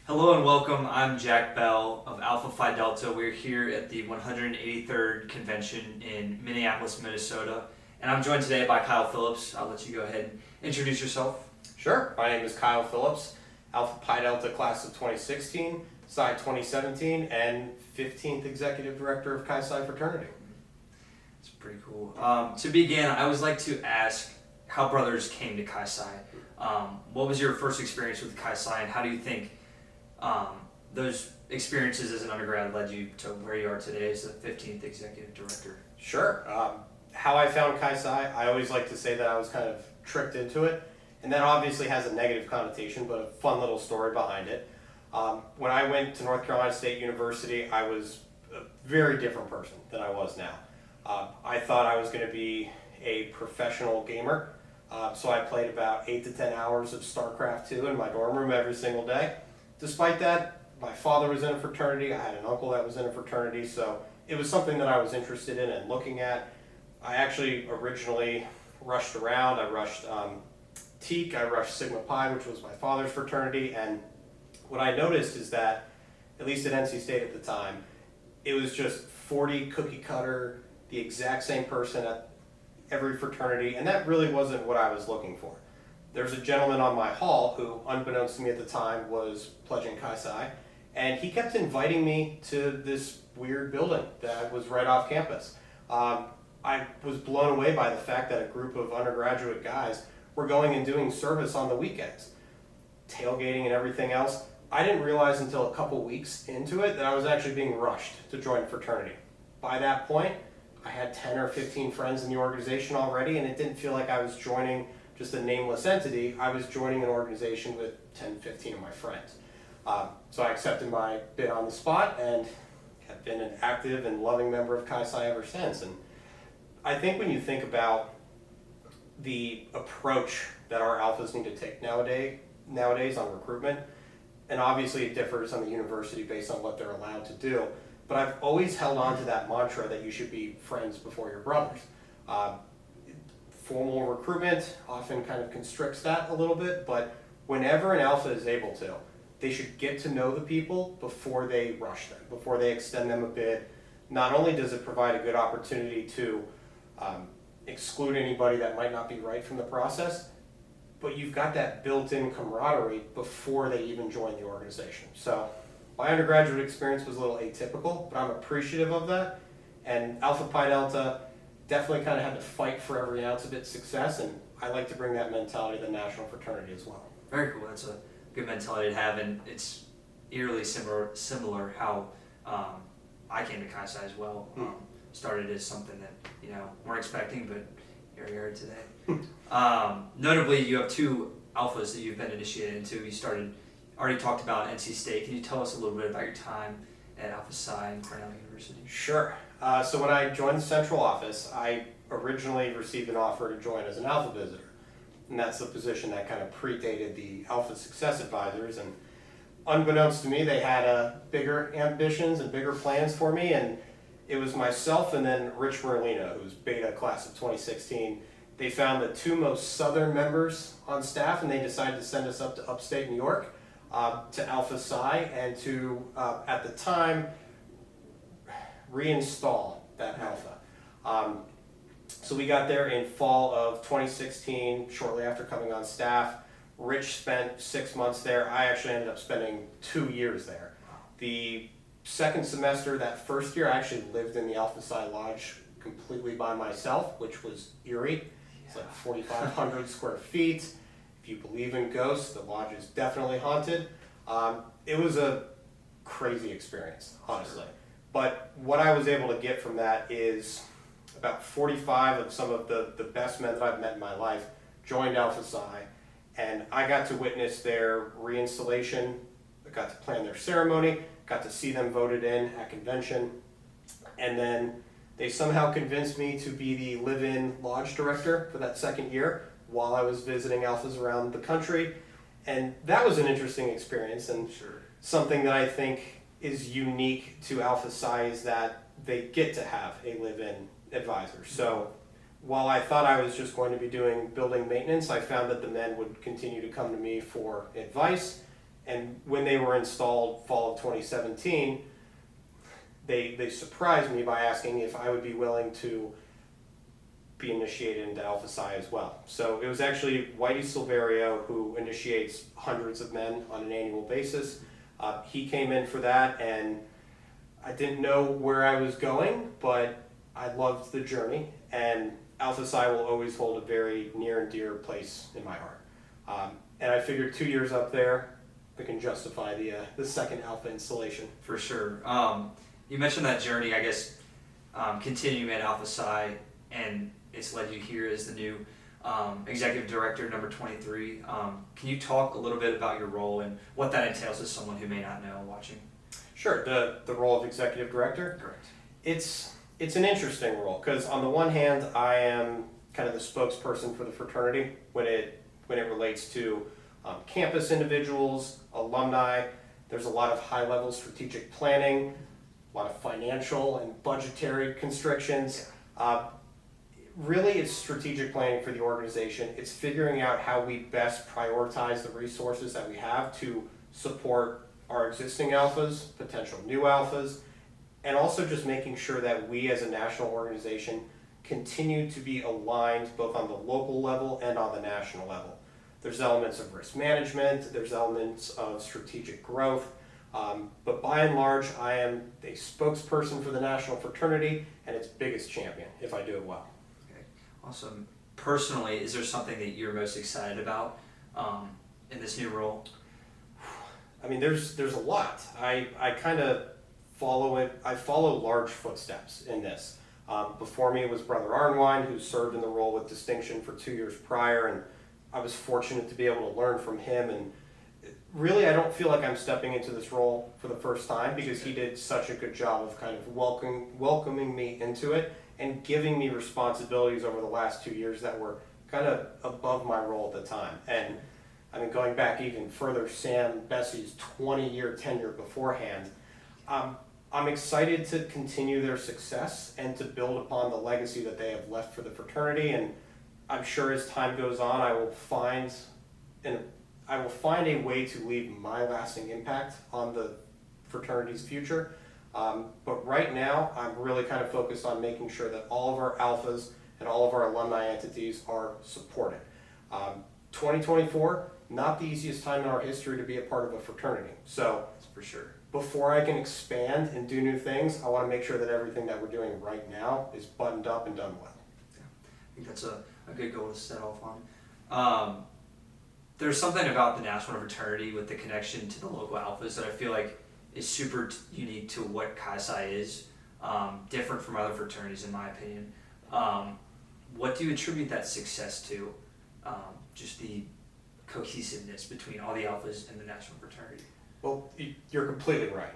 Hello and welcome. I'm Jack Bell of Alpha Phi Delta. We're here at the 183rd convention in Minneapolis, Minnesota. And I'm joined today by Kyle Phillips. I'll let you go ahead and introduce yourself. Sure. My name is Kyle Phillips, Alpha Pi Delta class of 2016, Psi 2017, and 15th Executive Director of Chi Psi Fraternity. It's pretty cool. To begin, I always like to ask how brothers came to Chi Psi. What was your first experience with Chi Psi, and how do you think those experiences as an undergrad led you to where you are today as the 15th Executive Director? Sure. How I found Chi Psi, I always like to say that I was kind of tricked into it, and that obviously has a negative connotation, but a fun little story behind it. When I went to North Carolina State University, I was a very different person than I was now. I thought I was going to be a professional gamer, so I played about 8 to 10 hours of StarCraft 2 in my dorm room every single day. Despite that, my father was in a fraternity, I had an uncle that was in a fraternity, so it was something that I was interested in and looking at. I actually originally rushed around. I rushed Teak, I rushed Sigma Pi, which was my father's fraternity, and what I noticed is that, at least at NC State at the time, it was just 40 cookie cutter, the exact same person at every fraternity, and that really wasn't what I was looking for. There's a gentleman on my hall who, unbeknownst to me at the time, was pledging Chi Psi, and he kept inviting me to this weird building that was right off campus. I was blown away by the fact that a group of undergraduate guys were going and doing service on the weekends, tailgating and everything else. I didn't realize until a couple weeks into it that I was actually being rushed to join a fraternity. By that point, I had 10 or 15 friends in the organization already, and it didn't feel like I was joining just a nameless entity. I was joining an organization with 10, 15 of my friends. So I accepted my bid on the spot and have been an active and loving member of Chi Psi ever since. And I think when you think about the approach that our alphas need to take nowadays on recruitment, and obviously it differs on the university based on what they're allowed to do, but I've always held on to that mantra that you should be friends before your brothers. Formal recruitment often kind of constricts that a little bit, but whenever an alpha is able to, they should get to know the people before they rush them, before they extend them a bid. Not only does it provide a good opportunity to exclude anybody that might not be right from the process, but you've got that built-in camaraderie before they even join the organization. So my undergraduate experience was a little atypical, but I'm appreciative of that. And Alpha Pi Delta definitely kind of had to fight for every ounce of its success, and I like to bring that mentality to the national fraternity as well. Very cool. That's a good mentality to have, and it's eerily similar how I came to Chi Psi as well. Started as something that weren't expecting, but here we are today. Notably, you have two alphas that you've been initiated into. Already talked about NC State. Can you tell us a little bit about your time at Alpha Psi and Cornell University? Sure. So when I joined the central office, I originally received an offer to join as an alpha visitor. And that's the position that kind of predated the Alpha Success Advisors. And unbeknownst to me, they had bigger ambitions and bigger plans for me. And it was myself and then Rich Merlino, who's Beta class of 2016. They found the two most southern members on staff, and they decided to send us up to upstate New York to Alpha Psi and to, at the time, reinstall that alpha. So we got there in fall of 2016, shortly after coming on staff. Rich spent 6 months there. I actually ended up spending 2 years there. The second semester, that first year, I actually lived in the Alpha Psi Lodge completely by myself, which was eerie. It's like 4,500 square feet. If you believe in ghosts, the lodge is definitely haunted. It was a crazy experience, honestly. But what I was able to get from that is about 45 of some of the best men that I've met in my life joined Alpha Psi, and I got to witness their reinstallation. I got to plan their ceremony, got to see them voted in at convention, and then they somehow convinced me to be the live-in lodge director for that second year while I was visiting alphas around the country, and that was an interesting experience, and something that I think is unique to Alpha Psi is that they get to have a live-in advisor. So while I thought I was just going to be doing building maintenance, I found that the men would continue to come to me for advice And when they were installed fall of 2017, they surprised me by asking if I would be willing to be initiated into Alpha Psi as well. So it was actually Whitey Silverio who initiates hundreds of men on an annual basis. He came in for that, and I didn't know where I was going, but I loved the journey, and Alpha Psi will always hold a very near and dear place in my heart. And I figured 2 years up there, we can justify the second Alpha installation. For sure. You mentioned that journey, I guess, continuing at Alpha Psi, and it's led you here as the new executive director, number 23. Can you talk a little bit about your role and what that entails as someone who may not know watching? Sure. The role of executive director? Correct. It's an interesting role because on the one hand, I am kind of the spokesperson for the fraternity when it relates to campus individuals, alumni. There's a lot of high-level strategic planning, a lot of financial and budgetary constrictions. Really, it's strategic planning for the organization. It's figuring out how we best prioritize the resources that we have to support our existing alphas, potential new alphas, and also just making sure that we as a national organization continue to be aligned both on the local level and on the national level. There's elements of risk management, there's elements of strategic growth, but by and large, I am a spokesperson for the national fraternity and its biggest champion if I do it well. Okay, awesome. Personally, is there something that you're most excited about in this new role? I mean, there's a lot. I kind of follow it. I follow large footsteps in this. Before me was Brother Arnwine, who served in the role with distinction for 2 years prior, and I was fortunate to be able to learn from him. And really, I don't feel like I'm stepping into this role for the first time because he did such a good job of kind of welcoming me into it and giving me responsibilities over the last 2 years that were kind of above my role at the time. And I mean, going back even further, Sam Bessie's 20-year tenure beforehand, I'm excited to continue their success and to build upon the legacy that they have left for the fraternity. And I'm sure as time goes on, I will find a way to leave my lasting impact on the fraternity's future. But right now, I'm really kind of focused on making sure that all of our alphas and all of our alumni entities are supported. 2024, not the easiest time in our history to be a part of a fraternity. So That's for sure. before I can expand and do new things, I want to make sure that everything that we're doing right now is buttoned up and done well. Yeah. I think that's a good goal to set off on. There's something about the national fraternity with the connection to the local alphas that I feel like is super unique to what Chi Psi is, different from other fraternities in my opinion. What do you attribute that success to? Just the cohesiveness between all the alphas and the national fraternity. Well, you're completely right.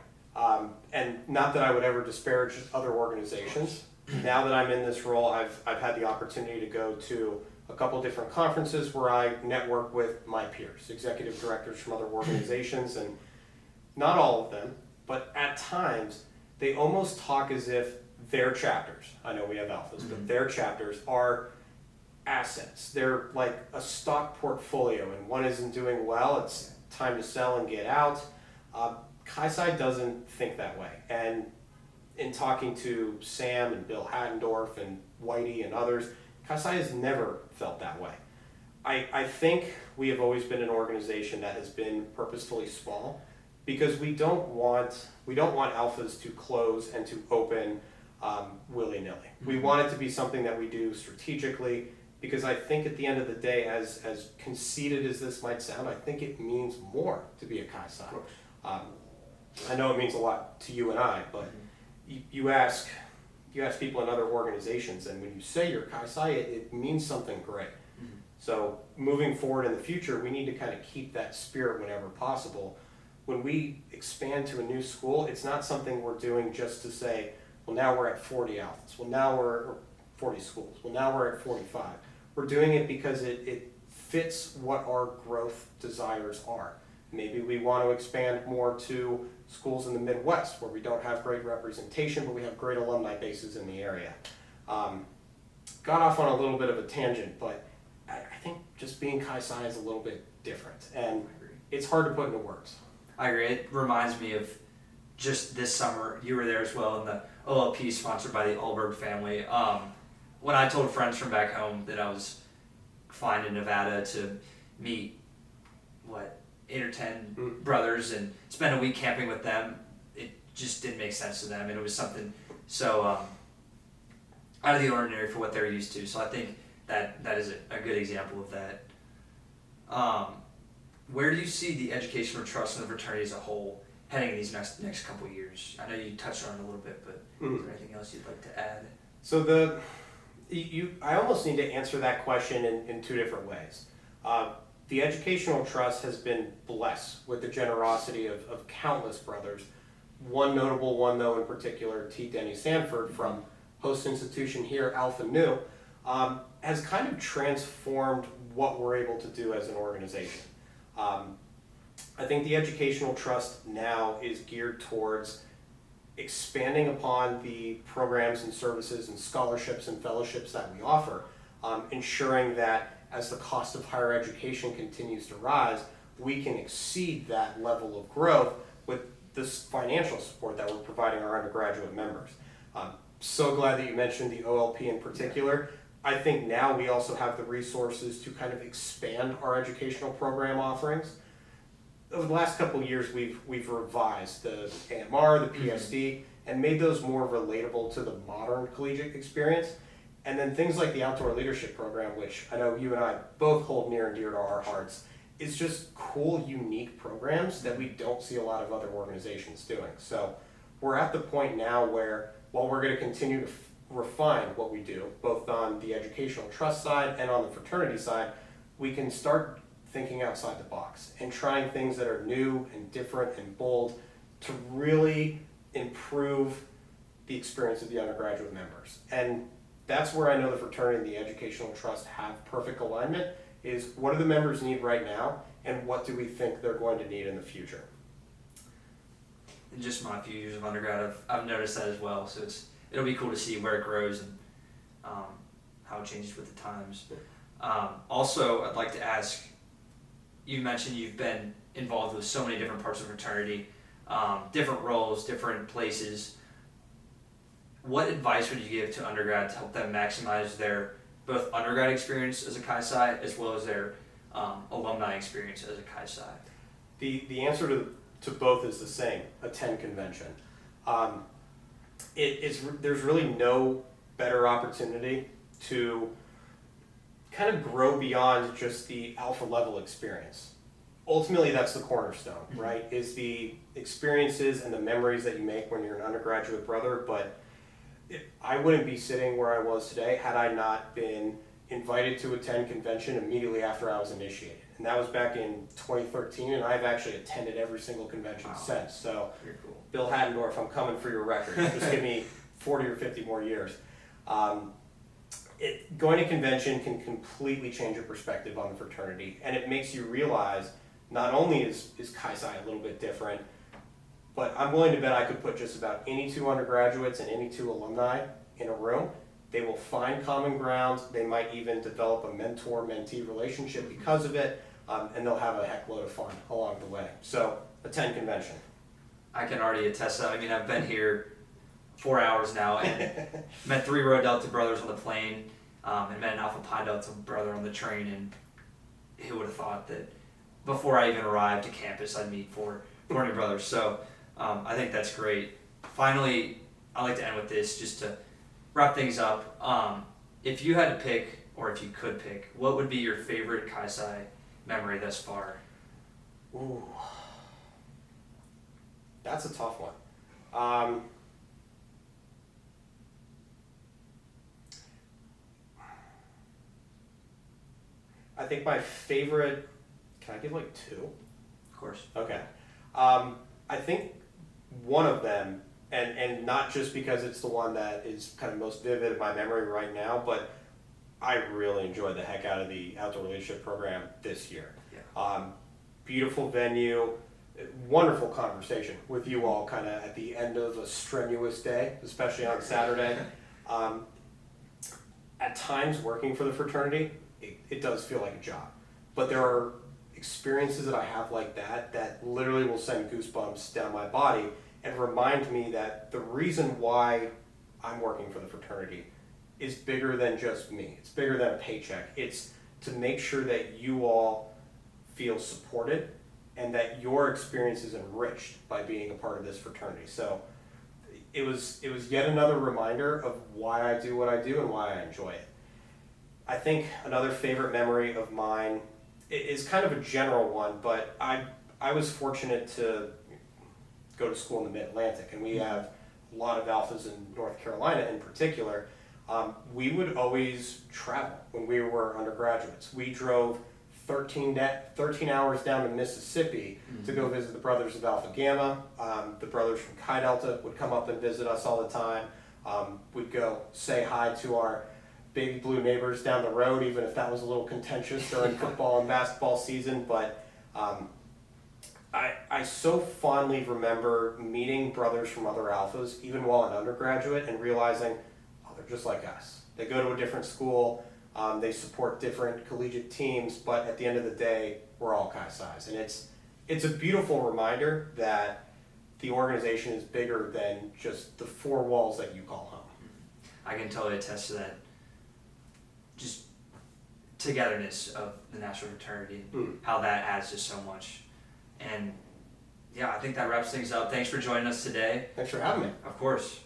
And not that I would ever disparage other organizations. Now that I'm in this role, I've had the opportunity to go to a couple different conferences where I network with my peers, executive directors from other organizations, and not all of them, but at times they almost talk as if their chapters, I know we have alphas, but their chapters are assets. They're like a stock portfolio, and one isn't doing well, it's time to sell and get out. Chi Psi doesn't think that way. And in talking to Sam and Bill Haddendorf and Whitey and others, Chi Psi has never felt that way. I think we have always been an organization that has been purposefully small because we don't want alphas to close and to open willy-nilly. We want it to be something that we do strategically, because I think at the end of the day, as conceited as this might sound, I think it means more to be a Chi Psi. I know it means a lot to you and I, but you ask people in other organizations, and when you say you're Chi Psi, it means something great. So moving forward in the future, we need to kind of keep that spirit whenever possible. When we expand to a new school, it's not something we're doing just to say, well, now we're at 40 alphas. Well, now we're 40 schools. Well, now we're at 45. We're doing it because it fits what our growth desires are. Maybe we want to expand more to schools in the Midwest where we don't have great representation, but we have great alumni bases in the area. Got off on a little bit of a tangent, but I think just being Chi Psi is a little bit different, and I agree. it's hard to put into words. I agree. It reminds me of just this summer. You were there as well in the OLP sponsored by the Allberg family. When I told friends from back home that I was flying to Nevada to meet 8 or 10 brothers and spend a week camping with them, it just didn't make sense to them, and it was something so out of the ordinary for what they're used to. So I think that is a good example of that. Where do you see the educational trust in the fraternity as a whole heading in these next couple of years? I know you touched on it a little bit, but is there anything else you'd like to add? So I almost need to answer that question in two different ways. The educational trust has been blessed with the generosity of countless brothers. One notable one, though, in particular, T. Denny Sanford from host institution here, Alpha Nu, has kind of transformed what we're able to do as an organization. I think the educational trust now is geared towards expanding upon the programs and services and scholarships and fellowships that we offer, ensuring that as the cost of higher education continues to rise, we can exceed that level of growth with this financial support that we're providing our undergraduate members. So glad that you mentioned the OLP in particular. I think now we also have the resources to kind of expand our educational program offerings. Over the last couple of years, we've revised the AMR, the PSD, and made those more relatable to the modern collegiate experience. And then things like the Outdoor Leadership Program, which I know you and I both hold near and dear to our hearts, is just cool, unique programs that we don't see a lot of other organizations doing. So we're at the point now where, while we're going to continue to refine what we do, both on the educational trust side and on the fraternity side, we can start thinking outside the box and trying things that are new and different and bold to really improve the experience of the undergraduate members. And that's where I know the fraternity and the educational trust have perfect alignment, is what do the members need right now and what do we think they're going to need in the future. In just my few years of undergrad, I've noticed that as well. So it'll be cool to see where it grows and how it changes with the times. Also, I'd like to ask, you mentioned you've been involved with so many different parts of fraternity, different roles, different places. What advice would you give to undergrad to help them maximize their both undergrad experience as a Chi Psi as well as their alumni experience as a Chi Psi? The answer to both is the same: attend convention. There's really no better opportunity to kind of grow beyond just the alpha level experience. Ultimately, that's the cornerstone, right? Is the experiences and the memories that you make when you're an undergraduate brother. But I wouldn't be sitting where I was today had I not been invited to attend convention immediately after I was initiated. And that was back in 2013, and I've actually attended every single convention since. So, Very cool. Bill Haddendorf, I'm coming for your record. Just give me 40 or 50 more years. Going to convention can completely change your perspective on the fraternity, and it makes you realize not only is Chi Psi a little bit different, but I'm willing to bet I could put just about any two undergraduates and any two alumni in a room. They will find common ground. They might even develop a mentor-mentee relationship because of it, and they'll have a heck load of fun along the way. So attend convention. I can already attest that. I mean, I've been here 4 hours now and met 3 Rho Delta brothers on the plane, and met an Alpha Pi Delta brother on the train, and who would have thought that before I even arrived to campus I'd meet 4 new brothers. So I think that's great. Finally, I like to end with this just to wrap things up. If you had to pick, or if you could pick, what would be your favorite Chi Psi memory thus far? Ooh, that's a tough one. I think my favorite, can I give like 2? Of course. Okay. I think one of them, and not just because it's the one that is kind of most vivid in my memory right now, but I really enjoyed the heck out of the Outdoor Leadership Program this year. Yeah. Beautiful venue, wonderful conversation with you all kind of at the end of a strenuous day, especially on Saturday. At times working for the fraternity, it does feel like a job, but there are experiences that I have like that literally will send goosebumps down my body and remind me that the reason why I'm working for the fraternity is bigger than just me. It's bigger than a paycheck. It's to make sure that you all feel supported and that your experience is enriched by being a part of this fraternity. So it was yet another reminder of why I do what I do and why I enjoy it. I think another favorite memory of mine is kind of a general one, but I was fortunate to go to school in the Mid-Atlantic, and we have a lot of alphas in North Carolina in particular. We would always travel when we were undergraduates. We drove 13 hours down to Mississippi to go visit the Brothers of Alpha Gamma. The brothers from Chi Delta would come up and visit us all the time. We'd go say hi to our baby blue neighbors down the road, even if that was a little contentious during football and basketball season. But I so fondly remember meeting brothers from other alphas, even while an undergraduate, and realizing, oh, they're just like us. They go to a different school, they support different collegiate teams, but at the end of the day, we're all Chi Psis. And it's a beautiful reminder that the organization is bigger than just the four walls that you call home. I can totally attest to that. Just togetherness of the National Fraternity, how that adds to so much. And yeah, I think that wraps things up. Thanks for joining us today. Thanks for having me. Of course.